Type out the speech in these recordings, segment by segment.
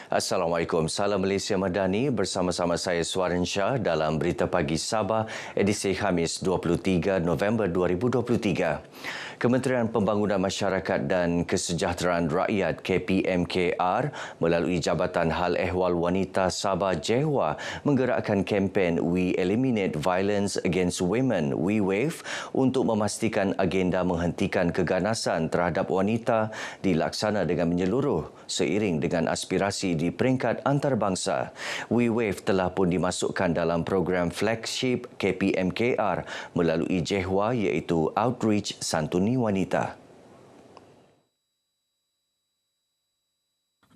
Assalamualaikum. Salam Malaysia Madani, bersama-sama saya Suaran Shah dalam Berita Pagi Sabah edisi Khamis 23 November 2023. Kementerian Pembangunan Masyarakat dan Kesejahteraan Rakyat KPMKR melalui Jabatan Hal Ehwal Wanita Sabah JEHWA menggerakkan kempen We Eliminate Violence Against Women We Wave untuk memastikan agenda menghentikan keganasan terhadap wanita dilaksana dengan menyeluruh seiring dengan aspirasi di peringkat antarabangsa. We Wave telah pun dimasukkan dalam program flagship KPMKR melalui JEHWA iaitu Outreach Santuni Wanita.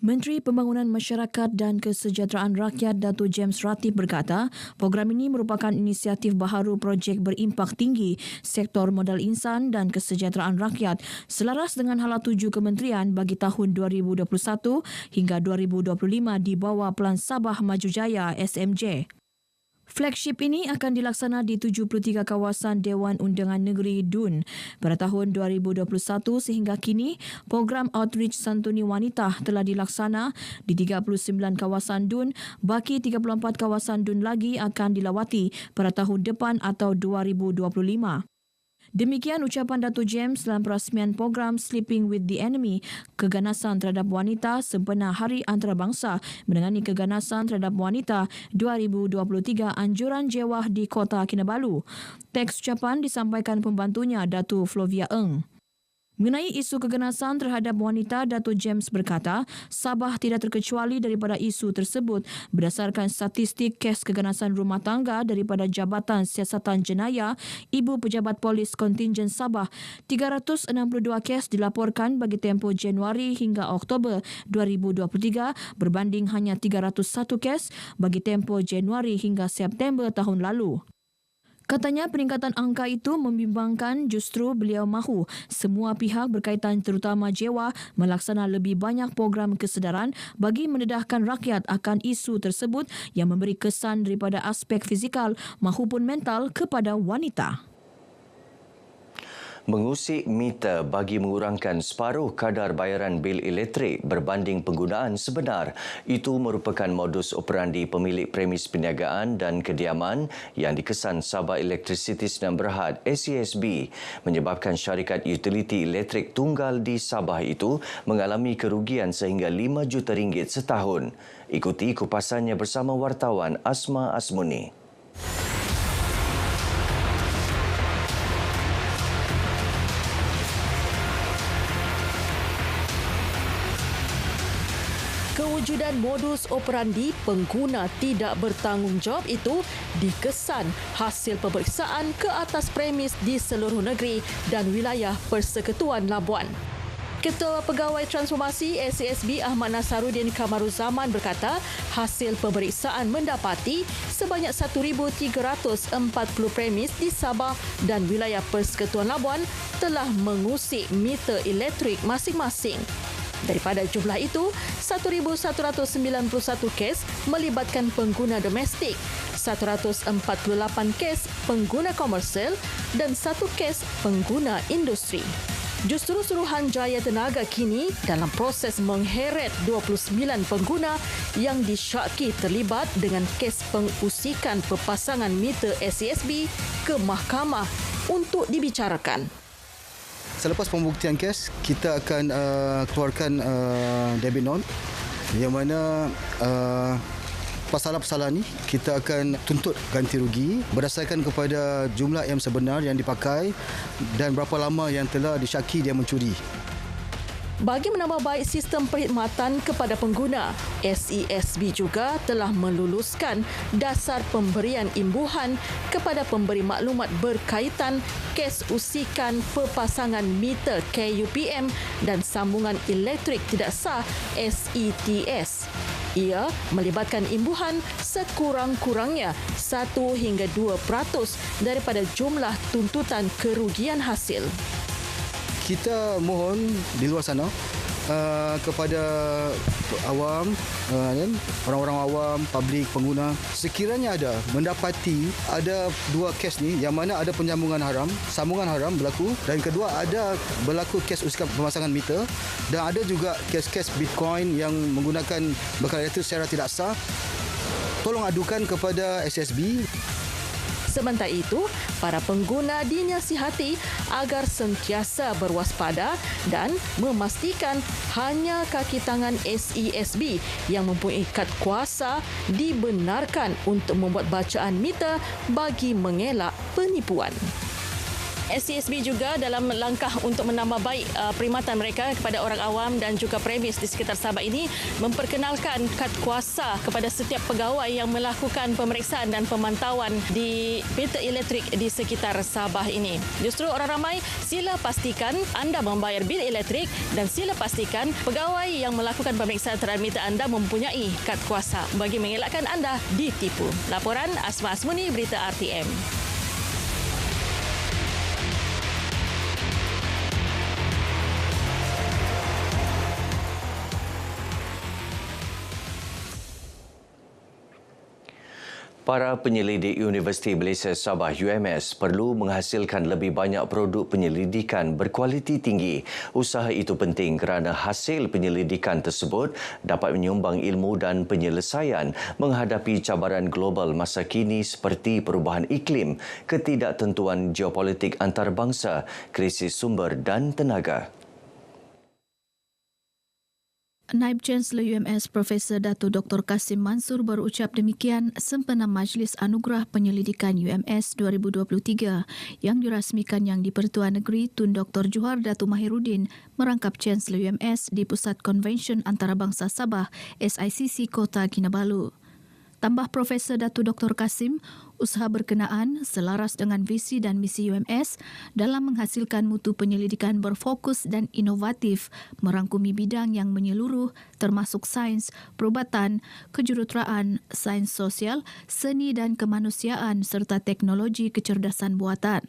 Menteri Pembangunan Masyarakat dan Kesejahteraan Rakyat Dato' James Ratib berkata, program ini merupakan inisiatif baharu projek berimpak tinggi sektor modal insan dan kesejahteraan rakyat selaras dengan hala tuju kementerian bagi tahun 2021 hingga 2025 di bawah Pelan Sabah Maju Jaya SMJ. Flagship ini akan dilaksana di 73 kawasan Dewan Undangan Negeri DUN pada tahun 2021 sehingga kini program Outreach Santuni Wanita telah dilaksana di 39 kawasan DUN, baki 34 kawasan DUN lagi akan dilawati pada tahun depan atau 2025. Demikian ucapan Dato' James dalam perasmian program Sleeping with the Enemy, keganasan terhadap wanita sempena Hari Antarabangsa menangani keganasan terhadap wanita 2023 Anjuran JEHWA di Kota Kinabalu. Teks ucapan disampaikan pembantunya Dato' Flovia Eng. Mengenai isu keganasan terhadap wanita, Dato' James berkata, Sabah tidak terkecuali daripada isu tersebut berdasarkan statistik kes keganasan rumah tangga daripada Jabatan Siasatan Jenayah Ibu Pejabat Polis Kontingen Sabah. 362 kes dilaporkan bagi tempoh Januari hingga Oktober 2023 berbanding hanya 301 kes bagi tempoh Januari hingga September tahun lalu. Katanya peningkatan angka itu membimbangkan, justru beliau mahu semua pihak berkaitan terutama JEHWA melaksana lebih banyak program kesedaran bagi mendedahkan rakyat akan isu tersebut yang memberi kesan daripada aspek fizikal maupun mental kepada wanita. Mengusik meter bagi mengurangkan separuh kadar bayaran bil elektrik berbanding penggunaan sebenar. Itu merupakan modus operandi pemilik premis perniagaan dan kediaman yang dikesan Sabah Electricity Sdn Bhd SESB menyebabkan syarikat utiliti elektrik tunggal di Sabah itu mengalami kerugian sehingga RM5 juta setahun. Ikuti kupasannya bersama wartawan Asma Asmuni. Kewujudan modus operandi pengguna tidak bertanggungjawab itu dikesan hasil pemeriksaan ke atas premis di seluruh negeri dan wilayah Persekutuan Labuan. Ketua Pegawai Transformasi SESB Ahmad Nasaruddin Kamaruzaman berkata hasil pemeriksaan mendapati sebanyak 1,340 premis di Sabah dan wilayah Persekutuan Labuan telah mengusik meter elektrik masing-masing. Daripada jumlah itu, 1,191 kes melibatkan pengguna domestik, 148 kes pengguna komersial dan 1 kes pengguna industri. Justru Suruhanjaya Tenaga kini dalam proses mengheret 29 pengguna yang disyaki terlibat dengan kes pengusikan perpasangan meter SESB ke mahkamah untuk dibicarakan. Selepas pembuktian kes, kita akan keluarkan debit note yang mana pasalan-pasalan ini kita akan tuntut ganti rugi berdasarkan kepada jumlah yang sebenar yang dipakai dan berapa lama yang telah disyaki dia mencuri. Bagi menambah baik sistem perkhidmatan kepada pengguna, SESB juga telah meluluskan dasar pemberian imbuhan kepada pemberi maklumat berkaitan kes usikan perpasangan meter KUPM dan sambungan elektrik tidak sah SETS. Ia melibatkan imbuhan sekurang-kurangnya 1 hingga 2% daripada jumlah tuntutan kerugian hasil. Kita mohon di luar sana kepada awam orang-orang awam, publik, pengguna, sekiranya mendapati ada 2 kes ni yang mana ada penyambungan haram, sambungan haram berlaku, dan kedua ada berlaku kes usaha pemasangan meter, dan ada juga kes-kes Bitcoin yang menggunakan bekal elektrik secara tidak sah, tolong adukan kepada SSB. Sementara itu, para pengguna dinasihati agar sentiasa berwaspada dan memastikan hanya kaki tangan SESB yang mempunyai kad kuasa dibenarkan untuk membuat bacaan meter bagi mengelak penipuan. SCSB juga dalam langkah untuk menambah baik perkhidmatan mereka kepada orang awam dan juga premis di sekitar Sabah ini memperkenalkan kad kuasa kepada setiap pegawai yang melakukan pemeriksaan dan pemantauan di meter elektrik di sekitar Sabah ini. Justru orang ramai, sila pastikan anda membayar bil elektrik dan sila pastikan pegawai yang melakukan pemeriksaan terhadap meter anda mempunyai kad kuasa bagi mengelakkan anda ditipu. Laporan Asma Asmuni, Berita RTM. Para penyelidik Universiti Malaysia Sabah UMS perlu menghasilkan lebih banyak produk penyelidikan berkualiti tinggi. Usaha itu penting kerana hasil penyelidikan tersebut dapat menyumbang ilmu dan penyelesaian menghadapi cabaran global masa kini seperti perubahan iklim, ketidaktentuan geopolitik antarabangsa, krisis sumber dan tenaga. Naib Chancellor UMS Profesor Dato Dr. Kasim Mansur berucap demikian sempena Majlis Anugerah Penyelidikan UMS 2023 yang dirasmikan Yang di-Pertuan Negeri Tun Dr. Johar Dato Mahiruddin merangkap Chancellor UMS di Pusat Konvensyen Antarabangsa Sabah SICC Kota Kinabalu. Tambah Profesor Dato Dr. Kasim, usaha berkenaan selaras dengan visi dan misi UMS dalam menghasilkan mutu penyelidikan berfokus dan inovatif merangkumi bidang yang menyeluruh termasuk sains, perubatan, kejuruteraan, sains sosial, seni dan kemanusiaan serta teknologi kecerdasan buatan.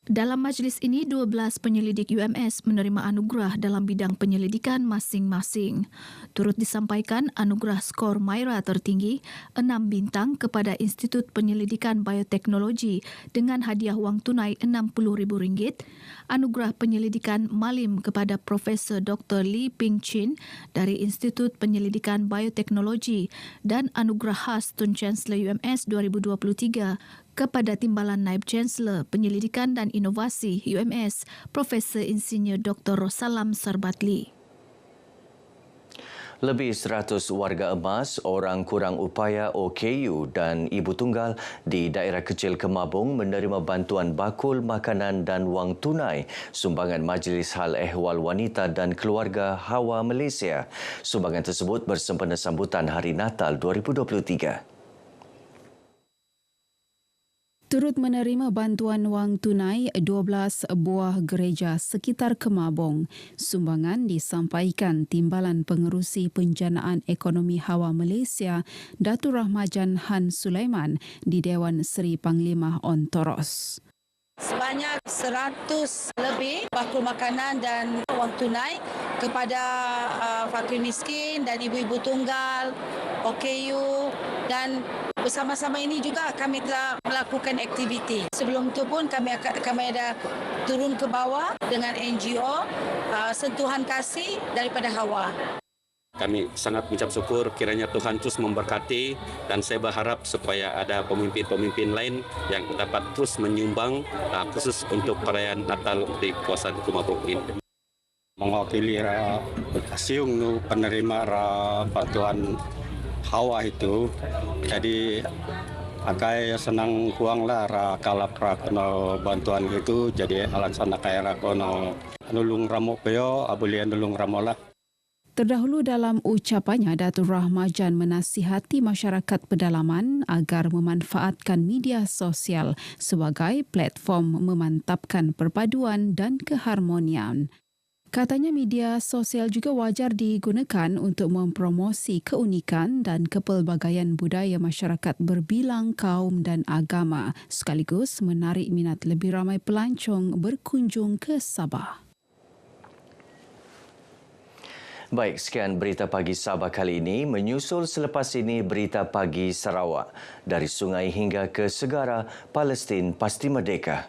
Dalam majlis ini, 12 penyelidik UMS menerima anugerah dalam bidang penyelidikan masing-masing. Turut disampaikan anugerah skor Maira tertinggi 6 bintang kepada Institut Penyelidikan Bioteknologi dengan hadiah wang tunai RM60,000, anugerah penyelidikan Malim kepada Profesor Dr. Lee Ping Chin dari Institut Penyelidikan Bioteknologi dan anugerah khas Tun Chancellor UMS 2023 kepada Timbalan Naib Chancellor Penyelidikan dan Inovasi UMS Profesor Insinyur Dr. Rosalam Sarbatli. Lebih 100 warga emas, orang kurang upaya OKU dan ibu tunggal di daerah kecil Kemabung menerima bantuan bakul makanan dan wang tunai sumbangan Majlis Hal Ehwal Wanita dan Keluarga Hawa Malaysia. Sumbangan tersebut bersempena sambutan Hari Natal 2023. Turut menerima bantuan wang tunai 12 buah gereja sekitar Kemabung. Sumbangan disampaikan Timbalan Pengerusi Penjanaan Ekonomi Hawa Malaysia, Datuk Rahmajan Han Sulaiman di Dewan Seri Panglima Ontoros. Sebanyak 100 lebih bakul makanan dan wang tunai kepada fakir miskin dan ibu-ibu tunggal, OKU, dan bersama-sama ini juga kami telah melakukan aktiviti. Sebelum itu pun kami ada turun ke bawah dengan NGO, sentuhan kasih daripada Hawa. Kami sangat mengucap syukur kiranya Tuhan terus memberkati dan saya berharap supaya ada pemimpin-pemimpin lain yang dapat terus menyumbang khusus untuk perayaan Natal di kawasan Kemabung ini. Mewakili Siung penerima bantuan Hawa itu, jadi akai senang kuanglah kalap kena bantuan itu, jadi alasan akai kono nulung ramo peo abulian nulung ramolah. Terdahulu dalam ucapannya, Datuk Rahmajan menasihati masyarakat pedalaman agar memanfaatkan media sosial sebagai platform memantapkan perpaduan dan keharmonian. Katanya media sosial juga wajar digunakan untuk mempromosi keunikan dan kepelbagaian budaya masyarakat berbilang kaum dan agama, sekaligus menarik minat lebih ramai pelancong berkunjung ke Sabah. Baik, sekian berita pagi Sabah kali ini. Menyusul selepas ini berita pagi Sarawak. Dari sungai hingga ke segara, Palestin pasti merdeka.